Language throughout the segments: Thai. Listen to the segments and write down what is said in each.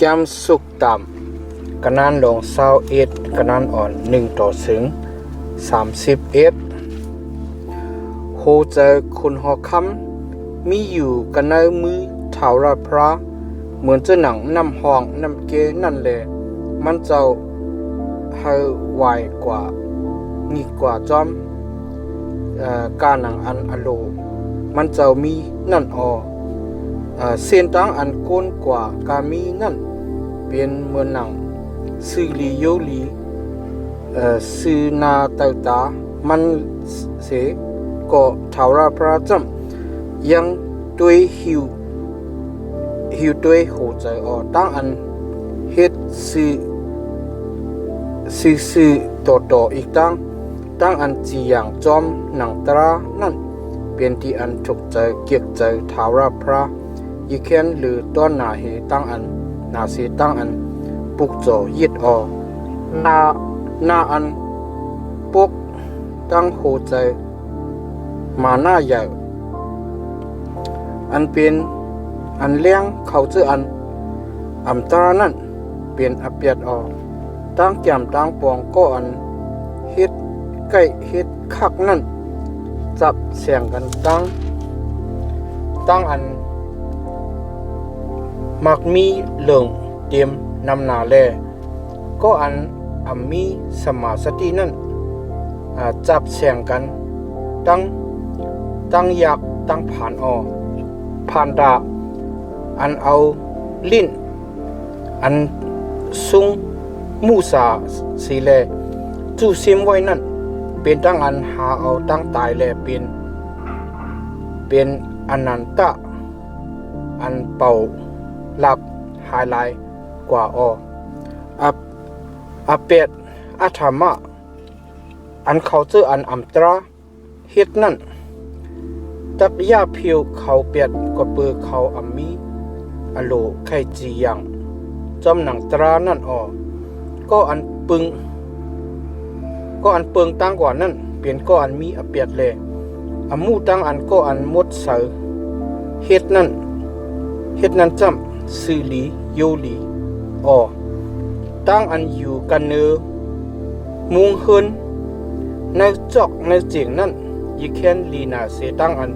แก้มสุกต่ำคะแนนลง21คะแนนอ่อน1ต่อถึง31โฮเจอคุณหอคำมีอยู่กันในมือเท่าไรพระเหมือนจะหนังน้ำห้องน้ำเกนั่นแหละมันจะให้ไวกว่างีกว่าจอมการหนังอันอโลมันจะมีนั่นเส้นตั้งอันก้นกว่ากามีนั่นเป็นเหมือนหนังสื่อลีโยลีสื่อนาตาตามันเสก็เท่าไรพระจำยังด้วยหิวด้วยหัวใจตั้งอันเฮ็ดสื่อต่ออีกตั้งอันจีอย่างจอมหนังตรานั่นเป็นที่อันถูกใจเกียกใจเท่าไรพระอีเคนหรือต้นหนาเหตั้งอันนาเสตั้งอันปุกโจยิดนาอันปุกตั้งหัวใจมาหน้าใหญ่อันเป็นอันเลี้ยงเขาชื่ออันตรานั่นเป็นอเปียดตั้งแก้มตั้งปองก็อันเฮ็ดใกล้เฮ็ดคักนั่นจับเสียงกันตั้งอันมักมีเหลืองเตรียมนำหนาแลก็อันมีสมาสตินั่นจับเสียงกันตั้งอยากตั้งผ่านตาอันเอาลิ้นอันซุงมูสาสีแลจูซิมไว้นั่นเป็นตั้งอันหาเอาตั้งตายแลเป็นอนันตะอันเป่าหลับหายลายกว่าอเปดอาธรรมะอันเขาเจออันอัมตราเฮ็ดนั่นตักยาเพียวเขาเปียดก็เปือเขามีอโลไข่จีอย่างจอมหนังตรานั่นก็อันปึงตั้งกว่านั่นเปลี่ยนก็อันมีอเปียดเลยมูตั้งอันก็อันมดเสือเฮ็ดนั่นจำสื่อลีโยลีตั้งอันอยู่กันเนอมุงเฮินในจอกในเจียงนั่นยิเคนลีนาเสตั้งอัน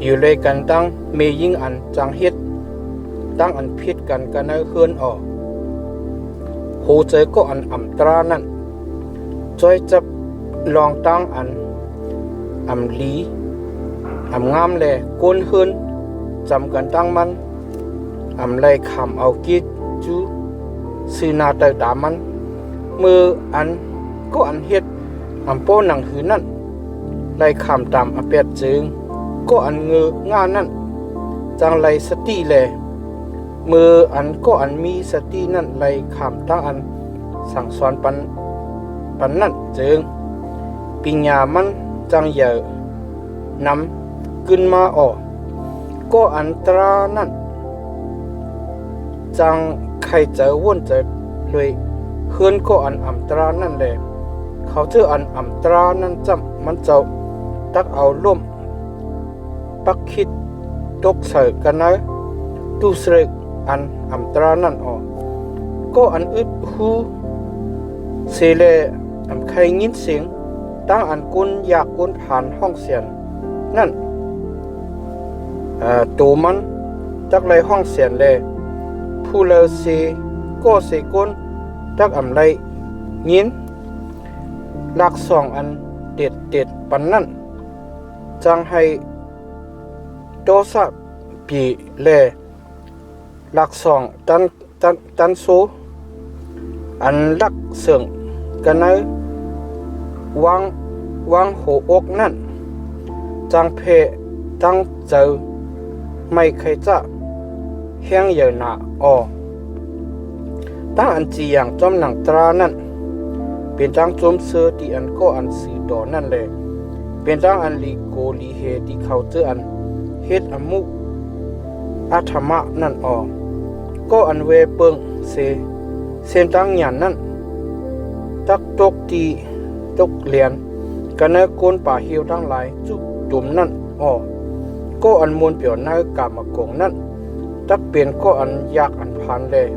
อยู่เลยกันตั้งเมยิงอันจังเฮ็ดตั้งอันพิดกันในเฮินโหเจอก็อันอัมตรานั่นจอยจับลองตั้งอัมลีงามแลก้นเฮินจำกันตั้งมันไล่คำเอากิจจูสื่อนาเตดามันมืออันก็อันเฮ็ดโป้หนังหือนั่นไล่คำตามอเปียดจึงก็อันเงืองานนั่นจังไล่สติแลมืออันก็อันมีสตินั่นไล่คำตั้งอันสั่งสอนปันนั่นจึงปิญญามันจังเยอะนำขึ้นมาก็อันตรานั่นจังใครเจอวนเจอเลยเฮือนก็อันอัมตรานั่นแหละเขาเจออันอัมตรานั่นจำมันเจ้าตักเอาล่มปักคิดตกใส่กันนะตูเสกอันอัมตรานั่นก็อันอึดหูเสเลใครยินเสียงตั้งอันกุนอยากกุนผ่านห้องเสียนนั่นตัวมันจักไรห้องเสียนเลยผู้เลเสก็เสกุนจักไรยินหลักสองอันเด็ดปันนั่นจังให้โตสะปีเลหลักสองตันโซอันหลักเสื่องกันในวางหัวอกนั่นจังเพตั้งเจอไม่เคยจะแห้งเยอะหนาตั้งอันจีอย่างจอมหนังตรานั่นเป็นตั้งจมเสือที่อันก็อันสีดอนั่นเลยเป็นตั้งอันลีโกลีเฮที่เขาเจออันเฮ็ดอมุอาธรรมะนั่นก็อันเวเปิงเส้นตั้งหยันนั่นตักตกเลียนกันในโกนป่าเหี่ยวทั้งหลายจุดตุ่มนั่นก็อันมวลเปี่ยวในกามกงนั่นตักเปลี่ยนก็อันยากอันพันเลย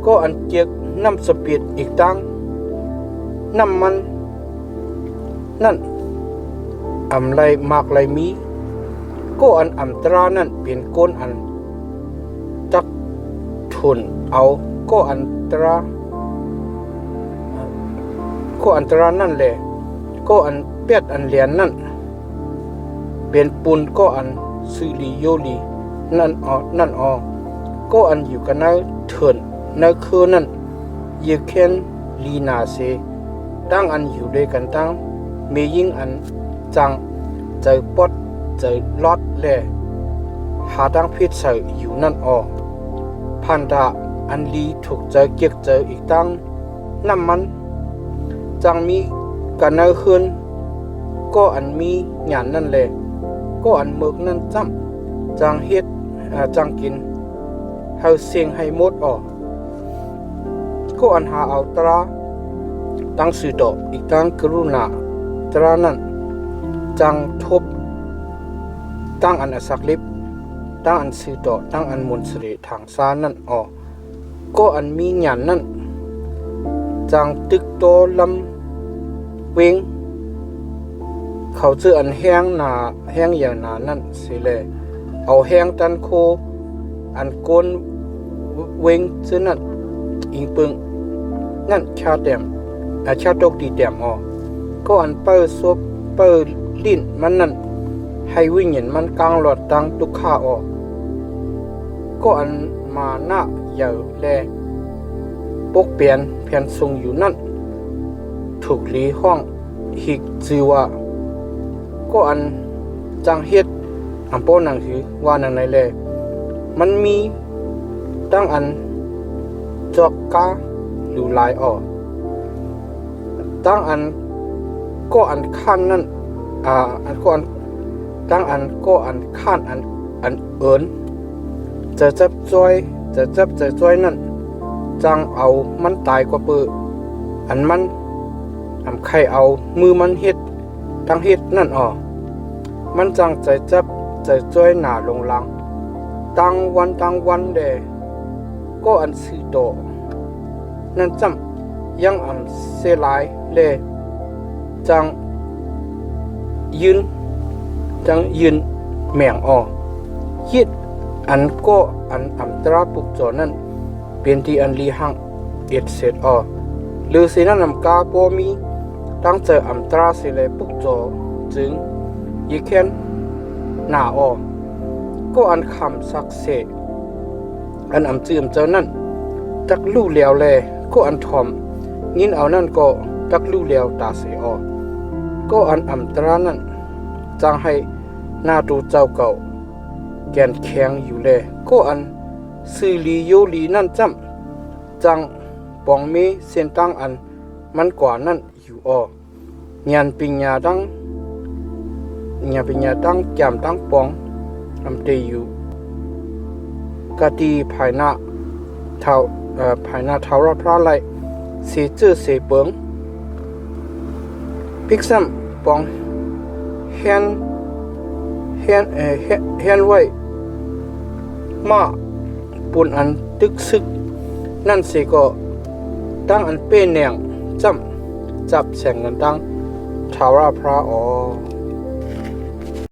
ก็อันเจียกน้ำสเปียดอีกตั้งน้ำมันนั่นอำไรมากไรมีก็อันอำตรานั่นเป็นก้นอันจักทุนเอาก็อันตรานั่นแหละก็อันเป็ดอันเหรียญนั่นเป็นปุนก็อันซื้อลีโยลีนั่นก็อันอยู่กันนั่นเถินนั่นคือนั่นยืเคนลีนาเซตั้งอันอยู่ด้วยกันตั้งเมยิ่งอันจังเจอปดเจอลอดแลหาตั้งพิษใส่อยู่นั่นพันดาอันลีถูกเจอเกียกเจออีกตั้งน้ำมันจังมีกันนั่นคืนก็อันมีหยานนั่นแหละก็อันเมือกนั่นจ้ำจังเฮ็ดจังกินเฮาเสียงให้หมดก็อันหาเอาตราตั้งสื่อดอกอีกตั้งกรุณาตรานั้นจังทบตั้งอันอสักลิบตั้งอันสื่อดอกตั้งอันมนต์สิริทางซานั่นก็อันมีหยานนั่นจังตึกโตลำเวงเขาเจออันแห้งหนาแห้งอย่างหนานั่นสิแลเอาแห้งตันโคอันโกนเวงซึ่งนั่นอิงปึงนั่นชาแต้มชาตกตีแต้มก็อันเปิดซบเปิดลิ้นมันนั่นให้วิญญาณมันกลางหลอดตังตุกข้าก็อันมาหน้าใหญ่แลปกเปลี่ยนแผ่นทรงอยู่นั่นถูกลีห้องหิกจือว่าก็อันจังเฮ็ดอันโป้หนังหือว่านังไหนแลมันมีตั้งอันจอกกาหรือลายตั้งอันก็อันขั้นนั่นอันก็อันตั้งอันก็อันขั้นอันเอิญจะจับจ้อยนั่นจังเอามันตายกว่าเปืออันมันใครเอามือมันเฮ็ดตั้งเฮ็ดนั่นมันจังใจจับใจจ้อยหนาลงลังตั้งวันเดก็อันสื่อโตนั่นจำยังเสลายเลจังยืนแม่งคิดอันก็อันตราปุกจอนั่นเป็นที่อันลีหังเอ็ดเสร็จหรือสินั้นนำกาโปมีตั้งใจอันตราสิเลปุกจอจึงยิ่งเข็นหนาก็อันคำสักเสอันจืมเจ้านั่นจักลู่เหลียวแลก็อันทอมงินเอานั่นก็จักลู่เหลียวตาเสก็อันตรานั่นจังให้หน้าตูเจ้าเก่าแกนแข็งอยู่แลก็อันซื้อลีโยลีนั่นจำจังปองมีเส้นตั้งอันมันกว่านั่นอยู่งานปิญญาตั้งแก้มตั้งปองเตอยู่กะตีภายหน้าเท้าราพระไหลเสียชื่อเสียเปิงพิกซัมปองเฮียนไว้มาปุ่นอันตึกซึกนั่นสิก็ตั้งอันเป็นแนงจับแสงเงินตั้งท้าราพระ